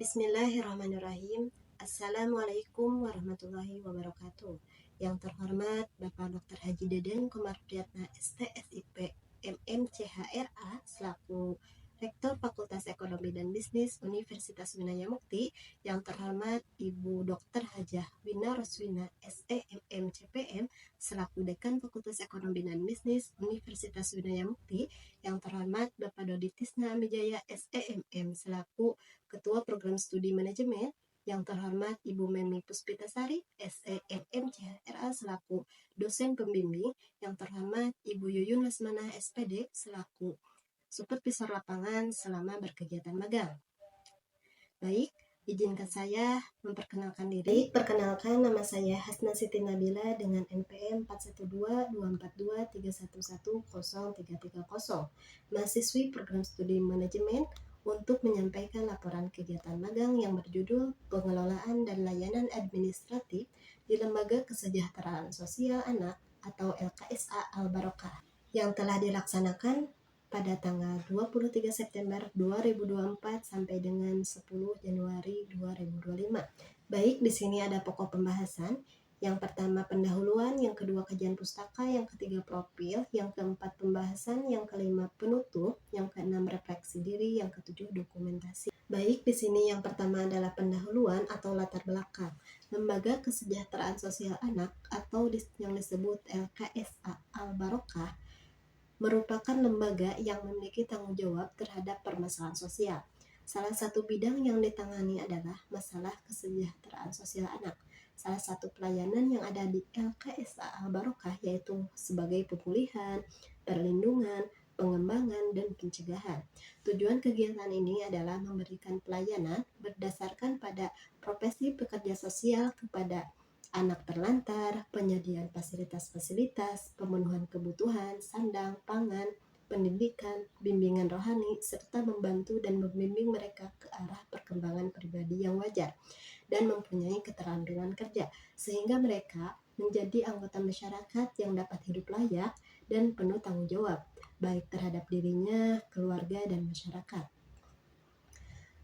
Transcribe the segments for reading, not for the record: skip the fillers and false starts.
Bismillahirrahmanirrahim. Assalamualaikum warahmatullahi wabarakatuh. Yang terhormat Bapak Dr. Haji Deden Komarudiyatna STSIP MMCHRA selaku Rektor Fakultas Ekonomi dan Bisnis Universitas Winaya Mukti, yang terhormat Ibu Dr. Hajah Wina Roswina SEMM CPM selaku Dekan Fakultas Ekonomi dan Bisnis Universitas Winaya Mukti, yang terhormat Bapak Dodi Tisna Amijaya SEMM selaku Ketua Program Studi Manajemen, yang terhormat Ibu Memi Puspitasari SEMM CHRA selaku dosen pembimbing, yang terhormat Ibu Yuyun Lesmana SPD selaku supervisor lapangan selama berkegiatan magang. Baik, izinkan saya memperkenalkan diri. Perkenalkan, nama saya Hasna Siti Nabila dengan NPM 412221303330, mahasiswi Program Studi Manajemen, untuk menyampaikan laporan kegiatan magang yang berjudul Pengelolaan dan Layanan Administratif di Lembaga Kesejahteraan Sosial Anak atau LKSA Al-Barokah yang telah dilaksanakan pada tanggal 23 September 2024 sampai dengan 10 Januari 2025. Baik, di sini ada pokok pembahasan. Yang pertama pendahuluan, yang kedua kajian pustaka, yang ketiga profil, yang keempat pembahasan, yang kelima penutup, yang keenam refleksi diri, yang ketujuh dokumentasi. Baik, di sini yang pertama adalah pendahuluan atau latar belakang. Lembaga Kesejahteraan Sosial Anak atau yang disebut LKSA Al-Barokah merupakan lembaga yang memiliki tanggung jawab terhadap permasalahan sosial. Salah satu bidang yang ditangani adalah masalah kesejahteraan sosial anak. Salah satu pelayanan yang ada di LKSA Al-Barokah yaitu sebagai pemulihan, perlindungan, pengembangan, dan pencegahan. Tujuan kegiatan ini adalah memberikan pelayanan berdasarkan pada profesi pekerja sosial kepada anak terlantar, penyediaan fasilitas-fasilitas, pemenuhan kebutuhan, sandang, pangan, pendidikan, bimbingan rohani, serta membantu dan membimbing mereka ke arah perkembangan pribadi yang wajar dan mempunyai keterampilan kerja, sehingga mereka menjadi anggota masyarakat yang dapat hidup layak dan penuh tanggung jawab, baik terhadap dirinya, keluarga, dan masyarakat.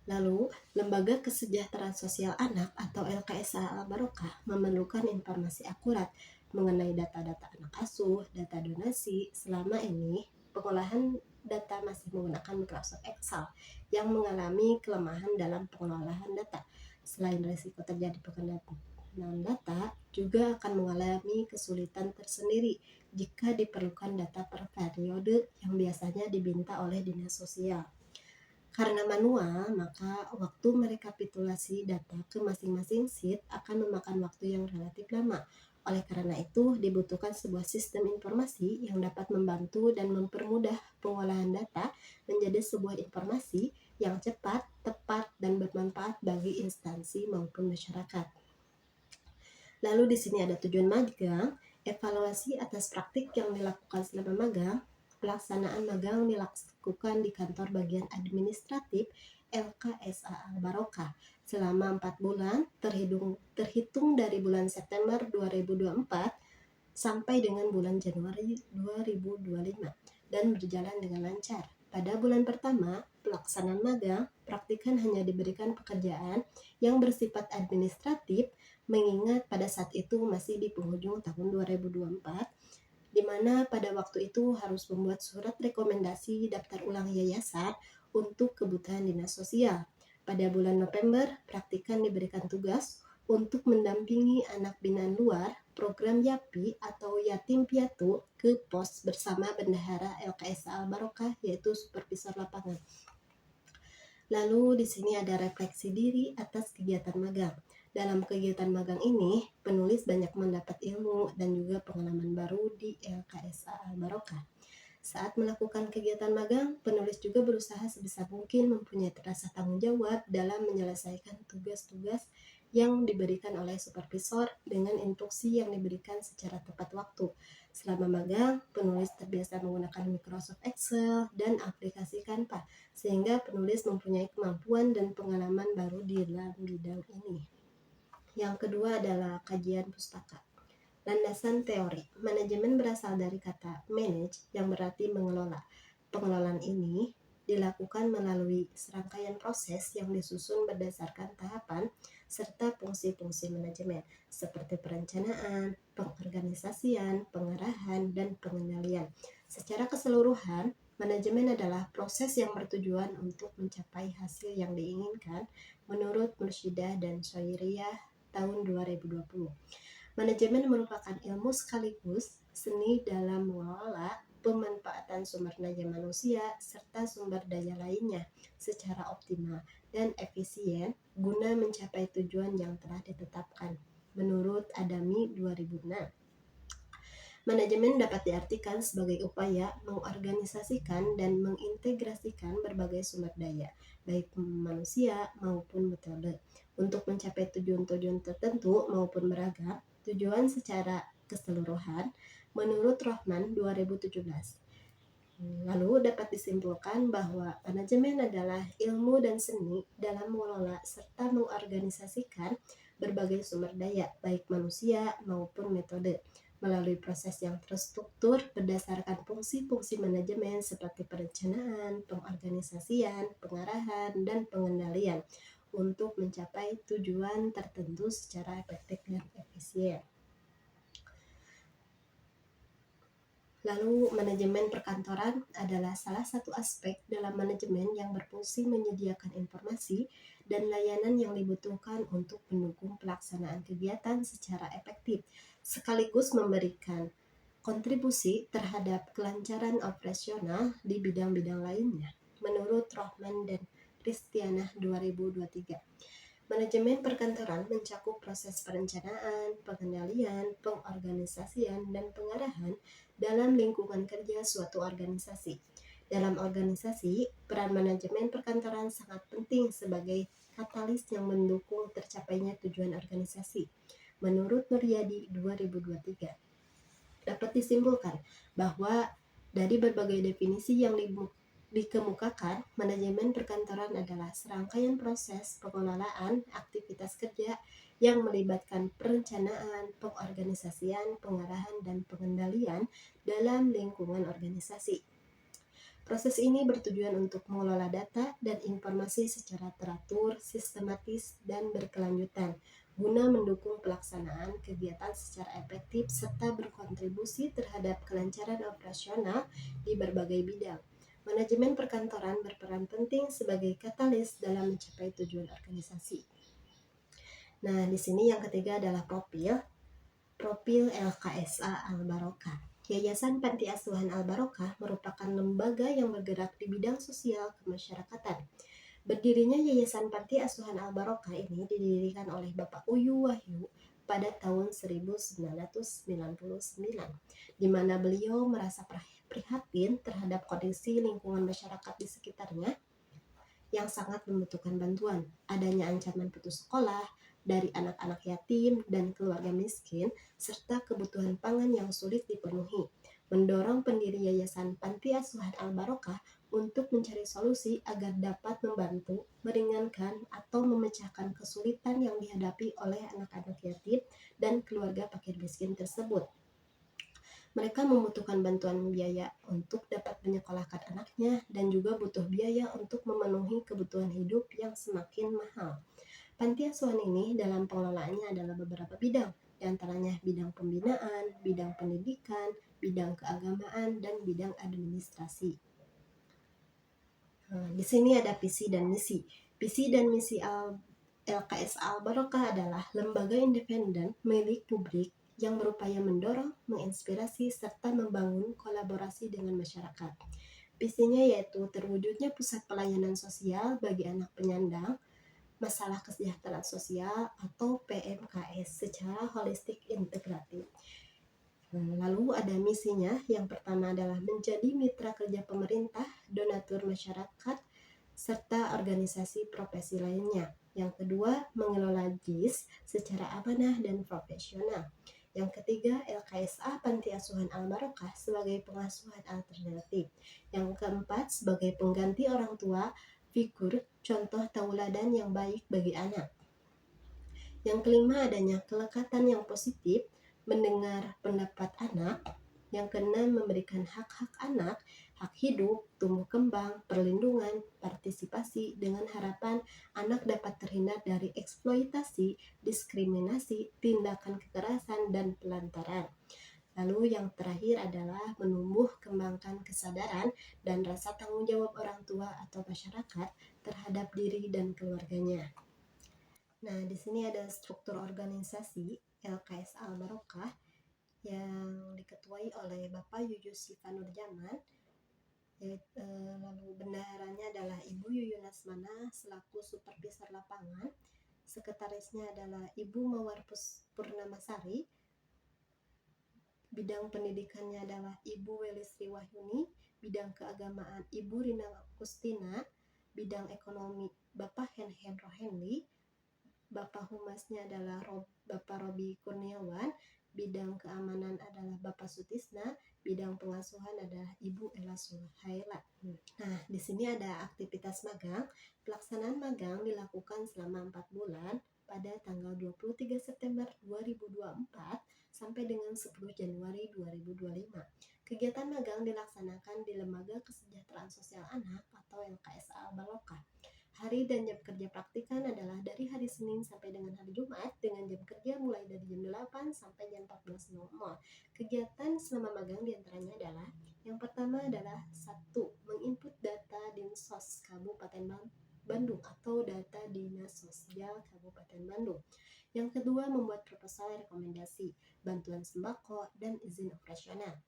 Lalu, Lembaga Kesejahteraan Sosial Anak atau LKSA Al-Barokah memerlukan informasi akurat mengenai data-data anak asuh, data donasi. Selama ini, pengolahan data masih menggunakan Microsoft Excel yang mengalami kelemahan dalam pengelolaan data. Selain risiko terjadi pengendalian data, juga akan mengalami kesulitan tersendiri jika diperlukan data per periode yang biasanya diminta oleh Dinas Sosial. Karena manual, maka waktu merekapitulasi data ke masing-masing sheet akan memakan waktu yang relatif lama. Oleh karena itu, dibutuhkan sebuah sistem informasi yang dapat membantu dan mempermudah pengolahan data menjadi sebuah informasi yang cepat, tepat, dan bermanfaat bagi instansi maupun masyarakat. Lalu di sini ada tujuan magang, evaluasi atas praktik yang dilakukan selama magang. Pelaksanaan magang dilakukan di kantor bagian administratif LKSA Al-Barokah selama 4 bulan terhitung dari bulan September 2024 sampai dengan bulan Januari 2025 dan berjalan dengan lancar. Pada bulan pertama pelaksanaan magang, praktikan hanya diberikan pekerjaan yang bersifat administratif, mengingat pada saat itu masih di penghujung tahun 2024, di mana pada waktu itu harus membuat surat rekomendasi daftar ulang yayasan untuk kebutuhan dinas sosial. Pada bulan November, praktikan diberikan tugas untuk mendampingi anak binaan luar program YAPI atau Yatim Piatu ke pos bersama bendahara LKSA Al-Barokah yaitu supervisor lapangan. Lalu di sini ada refleksi diri atas kegiatan magang. Dalam kegiatan magang ini, penulis banyak mendapat ilmu dan juga pengalaman baru di LKSA Al-Barokah. Saat melakukan kegiatan magang, penulis juga berusaha sebisa mungkin mempunyai rasa tanggung jawab dalam menyelesaikan tugas-tugas yang diberikan oleh supervisor dengan instruksi yang diberikan secara tepat waktu. Selama magang, penulis terbiasa menggunakan Microsoft Excel dan aplikasi Canva, sehingga penulis mempunyai kemampuan dan pengalaman baru di dalam bidang ini. Yang kedua adalah kajian pustaka. Landasan teori. Manajemen berasal dari kata manage yang berarti mengelola. Pengelolaan ini dilakukan melalui serangkaian proses yang disusun berdasarkan tahapan serta fungsi-fungsi manajemen seperti perencanaan, pengorganisasian, pengarahan, dan pengendalian. Secara keseluruhan, manajemen adalah proses yang bertujuan untuk mencapai hasil yang diinginkan menurut Murshidah dan Shoiriyah tahun 2020. Manajemen merupakan ilmu sekaligus seni dalam mengelola pemanfaatan sumber daya manusia serta sumber daya lainnya secara optimal dan efisien guna mencapai tujuan yang telah ditetapkan. Menurut Adami 2006, manajemen dapat diartikan sebagai upaya mengorganisasikan dan mengintegrasikan berbagai sumber daya, baik manusia maupun metode, untuk mencapai tujuan-tujuan tertentu maupun beragam tujuan secara keseluruhan menurut Rohman 2017. Lalu dapat disimpulkan bahwa manajemen adalah ilmu dan seni dalam mengelola serta mengorganisasikan berbagai sumber daya, baik manusia maupun metode, melalui proses yang terstruktur berdasarkan fungsi-fungsi manajemen seperti perencanaan, pengorganisasian, pengarahan, dan pengendalian untuk mencapai tujuan tertentu secara efektif dan efisien. Lalu, manajemen perkantoran adalah salah satu aspek dalam manajemen yang berfungsi menyediakan informasi dan layanan yang dibutuhkan untuk mendukung pelaksanaan kegiatan secara efektif, sekaligus memberikan kontribusi terhadap kelancaran operasional di bidang-bidang lainnya, menurut Rohman dan Kristianah 2023. Manajemen perkantoran mencakup proses perencanaan, pengendalian, pengorganisasian, dan pengarahan dalam lingkungan kerja suatu organisasi. Dalam organisasi, peran manajemen perkantoran sangat penting sebagai katalis yang mendukung tercapainya tujuan organisasi. Menurut Nuryadi 2023, dapat disimpulkan bahwa dari berbagai definisi yang dikemukakan, manajemen perkantoran adalah serangkaian proses pengelolaan aktivitas kerja yang melibatkan perencanaan, pengorganisasian, pengarahan, dan pengendalian dalam lingkungan organisasi. Proses ini bertujuan untuk mengelola data dan informasi secara teratur, sistematis, dan berkelanjutan guna mendukung pelaksanaan kegiatan secara efektif serta berkontribusi terhadap kelancaran operasional di berbagai bidang. Manajemen perkantoran berperan penting sebagai katalis dalam mencapai tujuan organisasi. Nah, di sini yang ketiga adalah profil LKSA Al-Barokah. Yayasan Panti Asuhan Al-Barokah merupakan lembaga yang bergerak di bidang sosial kemasyarakatan. Berdirinya Yayasan Panti Asuhan Al-Barokah ini didirikan oleh Bapak Uyu Wahyu pada tahun 1999, di mana beliau merasa prihatin terhadap kondisi lingkungan masyarakat di sekitarnya yang sangat membutuhkan bantuan. Adanya ancaman putus sekolah dari anak-anak yatim dan keluarga miskin, serta kebutuhan pangan yang sulit dipenuhi, mendorong pendiri Yayasan Panti Asuhan Al-Barokah untuk mencari solusi agar dapat membantu, meringankan, atau memecahkan kesulitan yang dihadapi oleh anak-anak yatim dan keluarga fakir miskin tersebut. Mereka membutuhkan bantuan biaya untuk dapat menyekolahkan anaknya dan juga butuh biaya untuk memenuhi kebutuhan hidup yang semakin mahal. Panti asuhan ini dalam pengelolaannya adalah beberapa bidang, di antaranya bidang pembinaan, bidang pendidikan, bidang keagamaan, dan bidang administrasi. Di sini ada visi dan misi. Visi dan misi LKS Al-Barokah adalah lembaga independen milik publik yang berupaya mendorong, menginspirasi, serta membangun kolaborasi dengan masyarakat. Visinya yaitu terwujudnya pusat pelayanan sosial bagi anak penyandang masalah kesejahteraan sosial atau PMKS secara holistik integratif. Lalu ada misinya, yang pertama adalah menjadi mitra kerja pemerintah, donatur masyarakat, serta organisasi profesi lainnya. Yang kedua, mengelola JIS secara amanah dan profesional. Yang ketiga, LKSA Panti Asuhan Al-Barokah sebagai pengasuhan alternatif. Yang keempat, sebagai pengganti orang tua, figur, contoh tauladan yang baik bagi anak. Yang kelima, adanya kelekatan yang positif, mendengar pendapat anak. Yang keenam, memberikan hak-hak anak, hak hidup, tumbuh kembang, perlindungan, partisipasi dengan harapan anak dapat terhindar dari eksploitasi, diskriminasi, tindakan kekerasan, dan pelantaran. Lalu yang terakhir adalah menumbuh kembangkan kesadaran dan rasa tanggung jawab orang tua atau masyarakat terhadap diri dan keluarganya. Nah, di sini ada struktur organisasi LKS Al-Barokah yang diketuai oleh Bapak Yuyus Sifa Nurjaman. Lalu bendaharanya adalah Ibu Yuyun Asmana selaku supervisor lapangan. Sekretarisnya adalah Ibu Mawar Purnamasari. Bidang pendidikannya adalah Ibu Welisri Wahyuni, bidang keagamaan Ibu Rina Kustina, bidang ekonomi Bapak Henhen Rohenli, Bapak Humasnya adalah Bapak Robi Kurniawan, bidang keamanan adalah Bapak Sutisna, bidang pengasuhan adalah Ibu Ella Suhaila. Nah, di sini ada aktivitas magang. Pelaksanaan magang dilakukan selama 4 bulan pada tanggal 23 September 2024 sampai dengan 10 Januari 2025. Kegiatan magang dilaksanakan di Lembaga Kesejahteraan Sosial Anak atau LKSA Barokah. Hari dan jam kerja praktikan adalah dari hari Senin sampai dengan hari Jumat dengan jam kerja mulai dari jam 8 sampai jam 14.00. Kegiatan selama magang diantaranya adalah yang pertama adalah 1. Menginput data Dinsos Kabupaten Bandung atau data Dinas Sosial Kabupaten Bandung. Yang kedua, membuat proposal rekomendasi, bantuan sembako, dan izin operasional.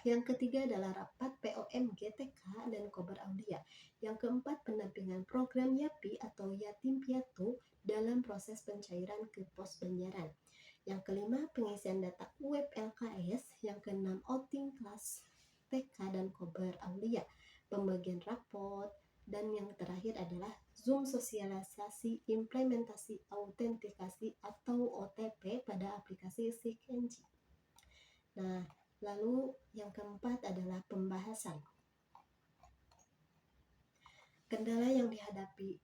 Yang ketiga adalah rapat POM GTK dan Kober Aulia. Yang keempat, pendampingan program YAPI atau Yatim Piatu dalam proses pencairan ke pos Banjaran. Yang kelima, pengisian data web LKS. Yang keenam, outing kelas TK dan Kober Aulia, pembagian raport, dan yang terakhir adalah Zoom sosialisasi implementasi autentikasi atau OTP pada aplikasi SIGNG. Nah, lalu yang keempat adalah pembahasan. Kendala yang dihadapi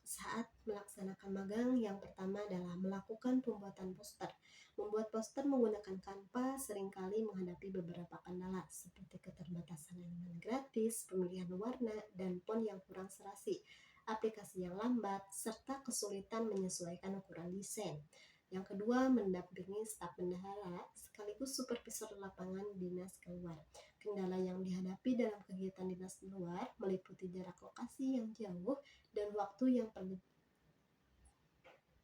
saat melaksanakan magang yang pertama adalah melakukan pembuatan poster. Membuat poster menggunakan Canva seringkali menghadapi beberapa kendala seperti keterbatasan elemen gratis, pemilihan warna, dan font yang kurang serasi, aplikasi yang lambat, serta kesulitan menyesuaikan ukuran desain. Yang kedua, mendampingi staf bendahara sekaligus supervisor lapangan dinas keluar. Kendala yang dihadapi dalam kegiatan dinas luar meliputi jarak lokasi yang jauh dan waktu yang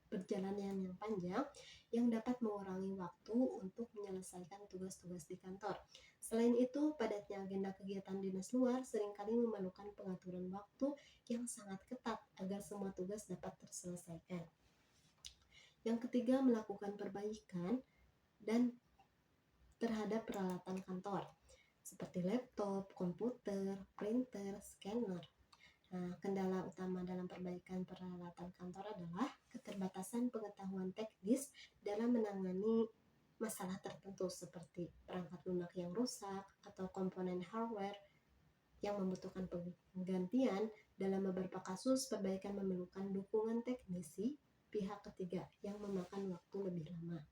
perjalanan yang panjang yang dapat mengurangi waktu untuk menyelesaikan tugas-tugas di kantor. Selain itu, padatnya agenda kegiatan dinas luar seringkali memerlukan pengaturan waktu yang sangat ketat agar semua tugas dapat terselesaikan. Yang ketiga, melakukan perbaikan dan terhadap peralatan kantor seperti laptop, komputer, printer, scanner. Nah, kendala utama dalam perbaikan peralatan kantor adalah keterbatasan pengetahuan teknis dalam menangani masalah tertentu seperti perangkat lunak yang rusak atau komponen hardware yang membutuhkan penggantian. Dalam beberapa kasus, perbaikan memerlukan dukungan teknisi pihak ketiga yang memakan waktu lebih lama.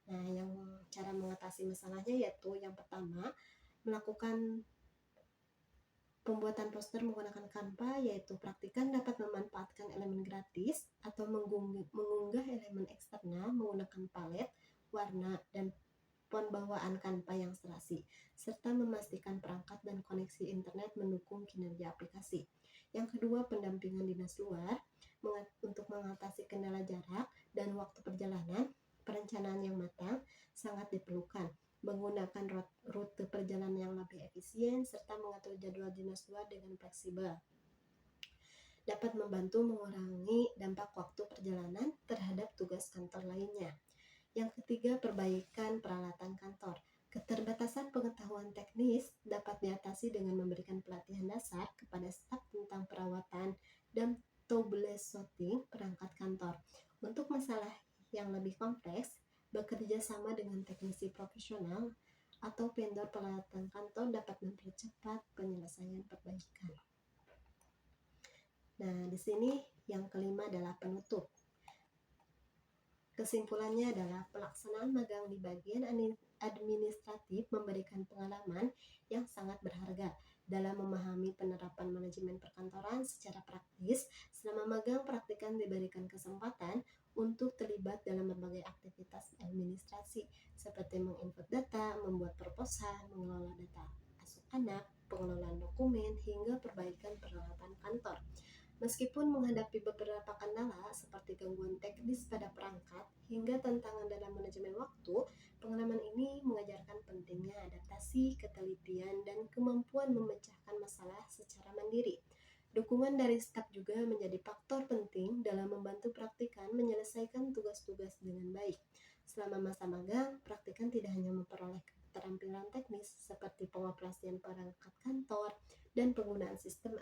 Nah, yang cara mengatasi masalahnya yaitu yang pertama, melakukan pembuatan poster menggunakan Canva, yaitu praktikan dapat memanfaatkan elemen gratis atau mengunggah elemen eksternal menggunakan palet, warna, dan font bawaan Canva yang serasi, serta memastikan perangkat dan koneksi internet mendukung kinerja aplikasi. Yang kedua, pendampingan dinas luar untuk mengatasi kendala jarak dan waktu perjalanan. Perencanaan yang matang sangat diperlukan, menggunakan rute perjalanan yang lebih efisien, serta mengatur jadwal dinas luar dengan fleksibel. Dapat membantu mengurangi dampak waktu perjalanan terhadap tugas kantor lainnya. Yang ketiga, perbaikan peralatan kantor. Keterbatasan pengetahuan teknis dapat diatasi dengan memberikan pelatihan dasar kepada staf tentang perawatan dan troubleshooting perangkat kantor. Untuk masalah yang lebih kompleks, bekerja sama dengan teknisi profesional atau vendor peralatan kantor dapat mempercepat penyelesaian perbaikan. Nah, di sini yang kelima adalah penutup. Kesimpulannya adalah pelaksanaan magang di bagian administratif memberikan pengalaman yang sangat berharga dalam memahami penerapan manajemen perkantoran secara praktis. Selama magang, praktikan diberikan kesempatan untuk terlibat dalam berbagai aktivitas administrasi seperti menginput data, membuat proposal, mengelola data asuh anak, pengelolaan dokumen, hingga perbaikan peralatan kantor. Meskipun menghadapi beberapa kendala seperti gangguan teknis pada perangkat hingga tantangan dalam manajemen waktu, pengalaman ini mengajarkan pentingnya adaptasi, ketelitian, dan kemampuan memecahkan masalah secara mandiri. Dukungan dari staf juga menjadi faktor penting dalam membantu praktikan menyelesaikan tugas-tugas dengan baik. Selama masa magang, praktikan tidak hanya memperoleh keterampilan teknis seperti pengoperasian perangkat kantor dan penggunaan sistem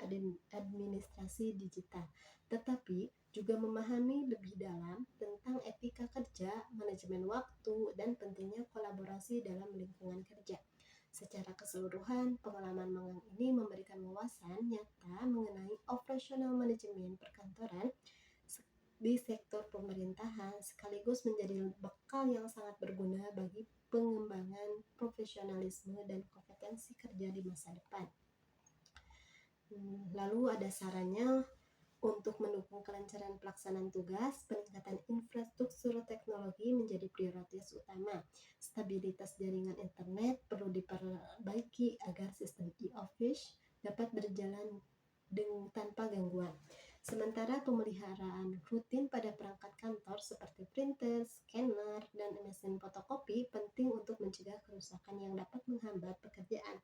administrasi digital, tetapi juga memahami lebih dalam tentang etika kerja, manajemen waktu, dan pentingnya kolaborasi dalam lingkungan kerja. Secara keseluruhan, pengalaman magang ini memberikan wawasan nyata mengenai operasional manajemen perkantoran di sektor pemerintahan, sekaligus menjadi bekal yang sangat berguna bagi pengembangan profesionalisme dan kompetensi kerja di masa depan. Lalu ada sarannya untuk mendukung kelancaran pelaksanaan tugas, peningkatan infrastruktur teknologi menjadi prioritas utama. Stabilitas jaringan internet perlu diperbaiki agar sistem e-office dapat berjalan tanpa gangguan. Sementara pemeliharaan rutin pada perangkat kantor seperti printer, scanner, dan mesin fotokopi penting untuk mencegah kerusakan yang dapat menghambat pekerjaan.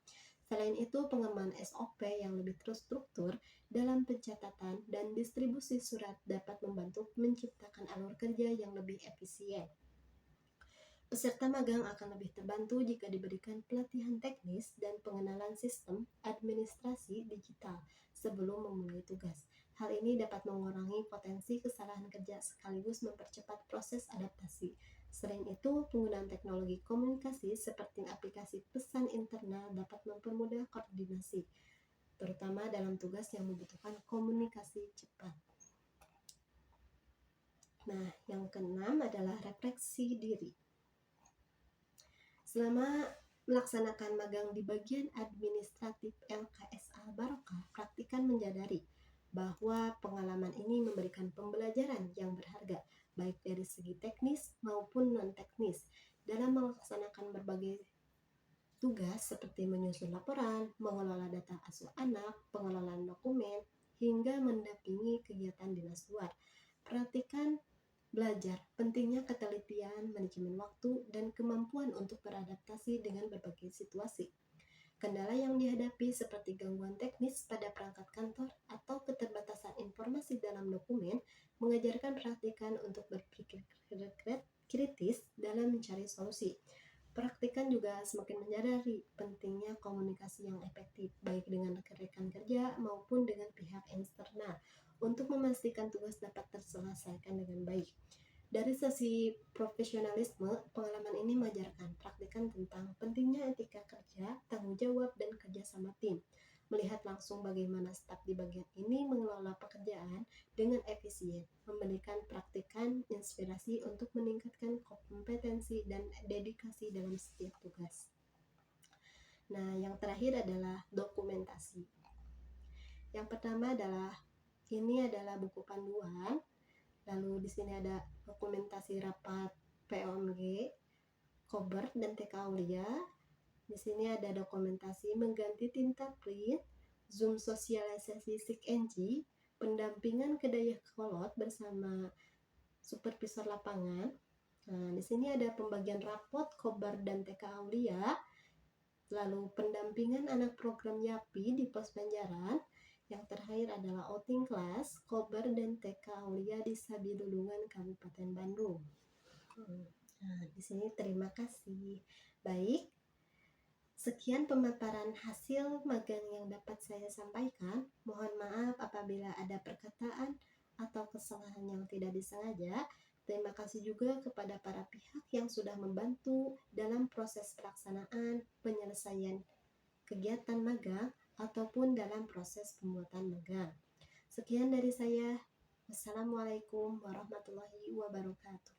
Selain itu, pengembangan SOP yang lebih terstruktur dalam pencatatan dan distribusi surat dapat membantu menciptakan alur kerja yang lebih efisien. Peserta magang akan lebih terbantu jika diberikan pelatihan teknis dan pengenalan sistem administrasi digital sebelum memulai tugas. Hal ini dapat mengurangi potensi kesalahan kerja sekaligus mempercepat proses adaptasi. Selain itu, penggunaan teknologi komunikasi seperti aplikasi pesan internal dapat mempermudah koordinasi, terutama dalam tugas yang membutuhkan komunikasi cepat. Nah, yang keenam adalah refleksi diri. Selama melaksanakan magang di bagian administratif LKSA Barokah, praktikan menyadari bahwa pengalaman ini memberikan pembelajaran yang berharga, baik dari segi teknis maupun non-teknis, dalam melaksanakan berbagai tugas seperti menyusun laporan, mengelola data asuh anak, pengelolaan dokumen, hingga mendampingi kegiatan dinas luar. Praktikan belajar pentingnya ketelitian, manajemen waktu, dan kemampuan untuk beradaptasi dengan berbagai situasi. Kendala yang dihadapi seperti gangguan teknis pada perangkat kantor atau keterbatasan informasi dalam dokumen mengajarkan praktikan untuk berpikir kritis dalam mencari solusi. Praktikan juga semakin menyadari pentingnya komunikasi yang efektif, baik dengan rekan kerja maupun dengan pihak eksternal, untuk memastikan tugas dapat terselesaikan dengan baik. Dari sisi profesionalisme, pengalaman ini mengajarkan praktikan tentang pentingnya etika kerja, tanggung jawab, dan kerjasama tim. Melihat langsung bagaimana staf di bagian ini mengelola pekerjaan dengan efisien, memberikan praktikan inspirasi untuk meningkatkan kompetensi dan dedikasi dalam setiap tugas. Nah, yang terakhir adalah dokumentasi. Yang pertama ini adalah buku panduan. Lalu di sini ada dokumentasi rapat POMG, Kober, dan TK Aulia. Di sini ada dokumentasi mengganti tinta print, Zoom sosialisasi SIG-NG, pendampingan ke Dayakolot bersama supervisor lapangan. Nah, di sini ada pembagian rapot Kober dan TK Aulia. Lalu pendampingan anak program YAPI di Pos Banjaran. Yang terakhir adalah outing kelas Kober dan TK Aulia di Sabilulungan Kabupaten Bandung. Nah, di sini terima kasih. Baik, sekian pemaparan hasil magang yang dapat saya sampaikan. Mohon maaf apabila ada perkataan atau kesalahan yang tidak disengaja. Terima kasih juga kepada para pihak yang sudah membantu dalam proses pelaksanaan penyelesaian kegiatan magang ataupun dalam proses pembuatan magang. Sekian dari saya. Wassalamualaikum warahmatullahi wabarakatuh.